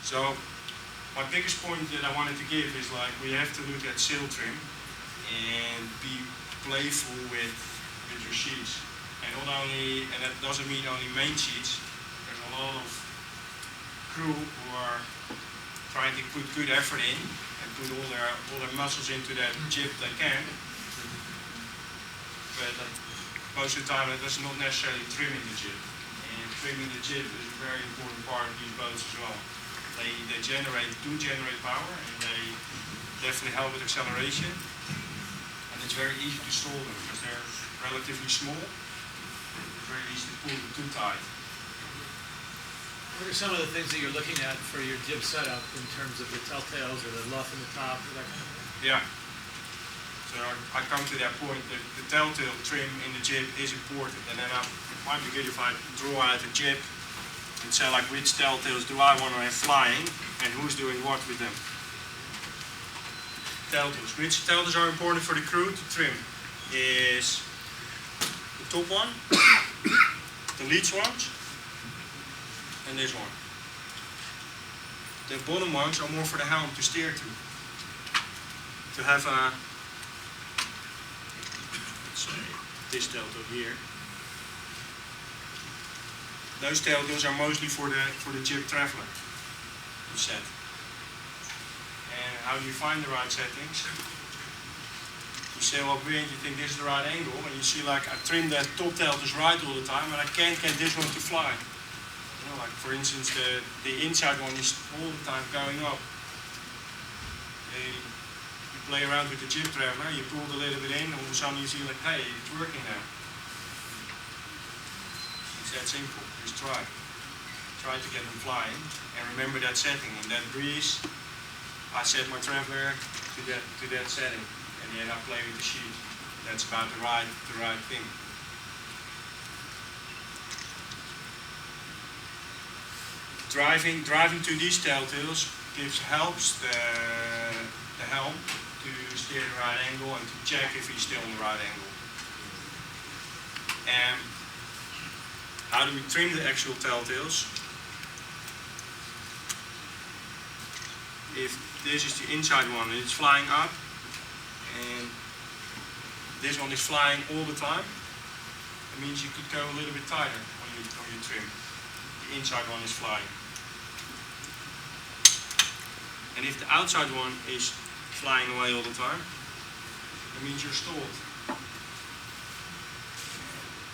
So my biggest point that I wanted to give is like we have to look at sail trim and be playful with your sheets. And not only, and that doesn't mean only main sheets. There's a lot of crew who are trying to put good effort in and put all their muscles into that jib they can. But most of the time that's not necessarily trimming the jib. And trimming the jib is a very important part of these boats as well. They do generate power, and they definitely help with acceleration. And it's very easy to stall them because they're relatively small. It's very easy to pull them too tight. What are some of the things that you're looking at for your jib setup in terms of the telltales or the luff in the top? Or that kind of thing? Yeah. So I come to that point that the telltale trim in the jib is important, and then it might be good if I draw out the jib and say like which telltales do I want to have flying and who's doing what with them. Telltales. Which telltales are important for the crew to trim is the top one, the leads ones, and this one. The bottom ones are more for the helm to steer to. To have a, let's say, this telltale here. Those telltales are mostly for the jib traveler set. And how do you find the right settings? You sail upwind, you think this is the right angle, and you see like I trim that top telltales right all the time, and I can't get this one to fly. You know, like for instance, the inside one is all the time going up. You play around with the jib traveler, you pull a little bit in, all of a sudden you see like, hey, it's working now. It's that simple. Just try to get them flying, and remember that setting. In that breeze, I set my traveler to that setting, and then I play with the sheet. That's about the right thing. Driving to these telltales helps the helm to steer the right angle and to check if he's still on the right angle. And how do we trim the actual telltales? If this is the inside one and it's flying up, and this one is flying all the time, it means you could go a little bit tighter when you trim. The inside one is flying. And if the outside one is flying away all the time, it means you're stalled.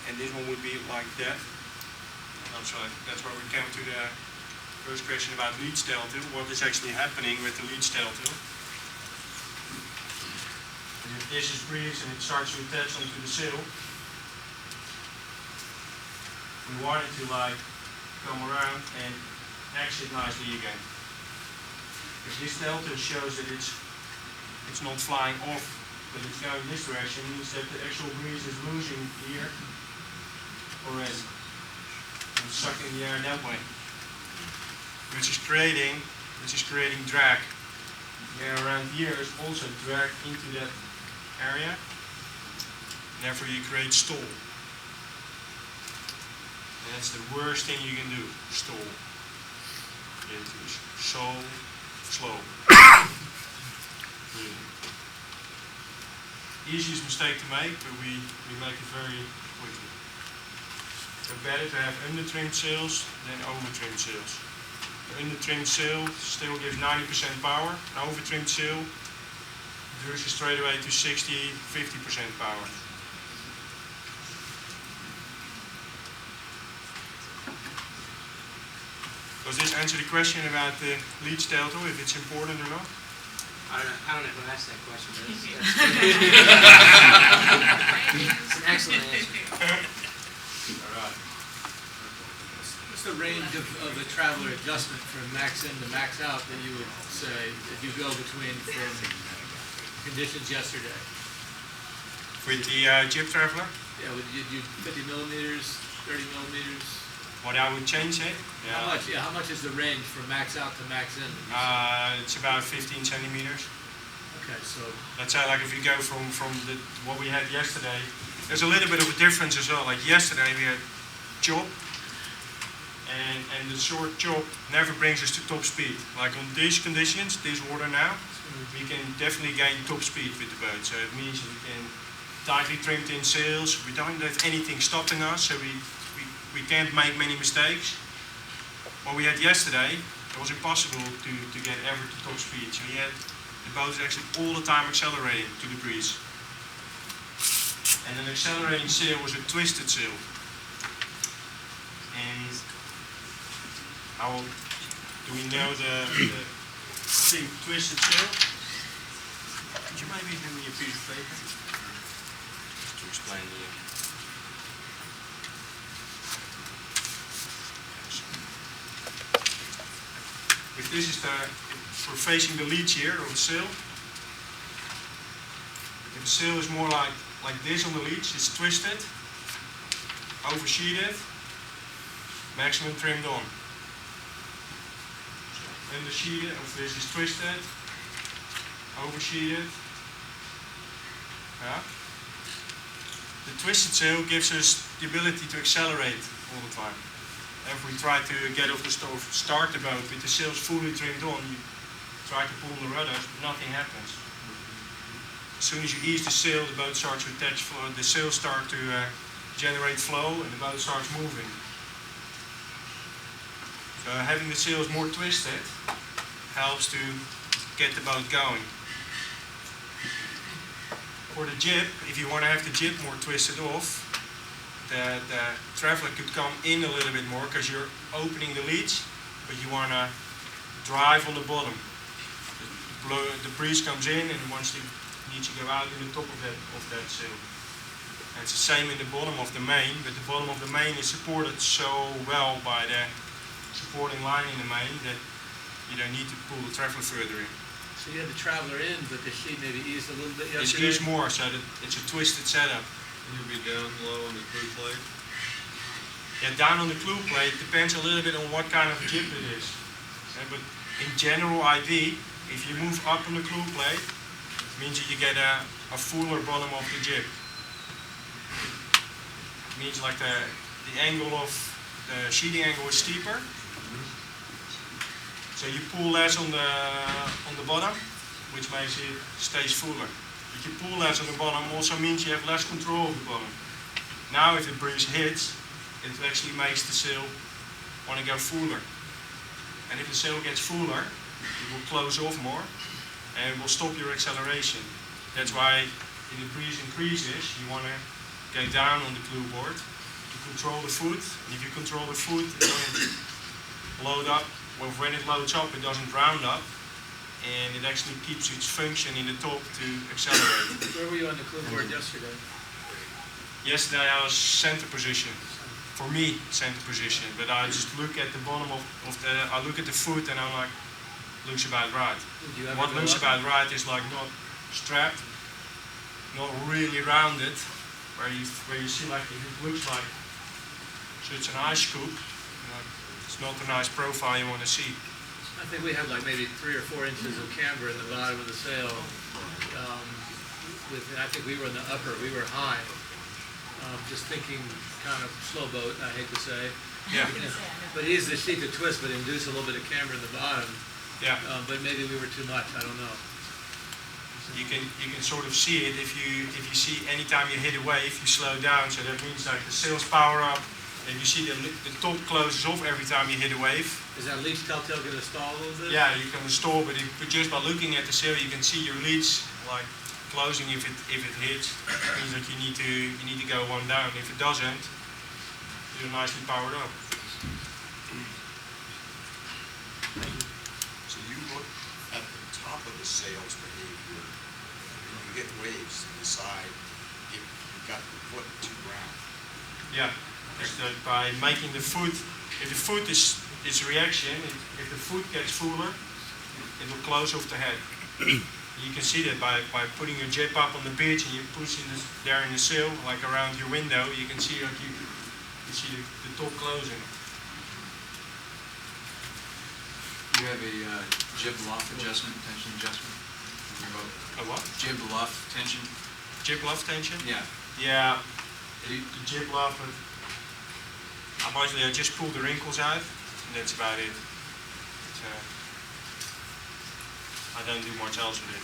And this one would be like that. So that's where we came to the first question about lead telltale. What is actually happening with the lead telltale? If this is breeze and it starts to attach onto the sail, we want it to like come around and exit nicely again. If this telltale shows that it's not flying off, but it's going this direction, it means that the actual breeze is losing here already. Sucking the air that way, which is creating drag. The air around here is also dragged into that area, and therefore you create stall. And that's the worst thing you can do, stall. It is so slow. Really. Easiest mistake to make, but we make it very quickly. It's better to have under-trimmed sails than over-trimmed sails. The under-trimmed sail still gives 90% power. An over-trimmed sail reduces straight away to 60–50% power. Does this answer the question about the lead telltale, if it's important or not? I don't know who asked that question, but it's an excellent answer. What's the range of a traveler adjustment from max in to max out that you would say that you go between from conditions yesterday? With the jib traveler? Yeah, would you do 50 millimeters, 30 millimeters? What I would change it? Yeah. How much is the range from max out to max in? It's about 15 centimeters. Okay, so let's say like if you go from what we had yesterday, there's a little bit of a difference as well. Like yesterday we had job, and the short chop never brings us to top speed. Like on these conditions, this water now, we can definitely gain top speed with the boat. So it means we can tightly trimmed in sails, we don't have anything stopping us, so we can't make many mistakes. What we had yesterday, it was impossible to get ever to top speed. So the boat is actually all the time accelerating to the breeze. And an accelerating sail was a twisted sail. And do we know the thing twisted sail? Could you maybe give me a piece of paper? Just to explain the if this is we're facing the leech here of the sail. If the sail is more like this on the leech, it's twisted, oversheeted, maximum trimmed on. So undersheeted, if this is twisted, oversheeted. Yeah. The twisted sail gives us the ability to accelerate all the time. If we try to get off the stove, start the boat with the sails fully trimmed on, you try to pull on the rudders, nothing happens. As soon as you ease the sail, the boat starts to attach flow, the sails start to generate flow, and the boat starts moving. So having the sails more twisted helps to get the boat going. For the jib, if you want to have the jib more twisted off, the traveler could come in a little bit more because you're opening the leech, but you want to drive on the bottom. The breeze comes in and once it needs to go out in the top of that sail. And it's the same in the bottom of the main, but the bottom of the main is supported so well by the supporting line in the main that you don't need to pull the traveler further in. So you had the traveler in, but the sheet maybe eased a little bit It's yesterday? eased more, so that it's a twisted setup. You'll be down low on the crew plate. Yeah, down on the clue plate depends a little bit on what kind of jib it is. But in general IV, if you move up on the clue plate, it means that you get a fuller bottom of the jib. It means like the angle of the sheeting angle is steeper. So you pull less on the bottom, which makes it stays fuller. If you pull less on the bottom also means you have less control of the bottom. Now if the breeze hits, it actually makes the sail want to go fuller. And if the sail gets fuller, it will close off more and it will stop your acceleration. That's why if the breeze increases, you want to go down on the clue board to control the foot. And if you control the foot, it doesn't load up. Well, when it loads up, it doesn't round up. And it actually keeps its function in the top to accelerate. Where were you on the clue board yesterday? Yesterday I was center position. For me, center position. But I just look at the bottom I look at the foot and I'm like, looks about right. What looks about right is like not strapped, not really rounded, where you see like it looks like, so it's an ice scoop. It's not a nice profile you want to see. I think we had like maybe 3 or 4 inches of camber in the bottom of the sail. I think we were in the upper, we were high. Just thinking kind of slow boat, I hate to say. Yeah. But it is the sheet to twist, but induce a little bit of camber in the bottom. Yeah. But maybe we were too much, I don't know. You can sort of see it if you see anytime you hit a wave, you slow down. So that means like the sails power up. And you see the top closes off every time you hit a wave. Is that leech telltale going to stall a little bit? Yeah, you can stall, but just by looking at the sail, you can see your leech like closing if it hits. It means that you need to go one down. If it doesn't, you're nicely powered up. So you look at the top of the sail's behavior, and you get waves and decide if you've got the foot to ground. Yeah. By making the foot, if the foot is reaction, if the foot gets fuller, it will close off the head. You can see that by putting your jib up on the beach and you push it there in the sail, like around your window, you can see like you see the top closing. You have a jib luff adjustment, tension adjustment in your boat? A what? Jib luff tension? Jib luff tension? Yeah. Yeah, the jib luff, Mostly I just pull the wrinkles out, and that's about it. I don't do much else with it.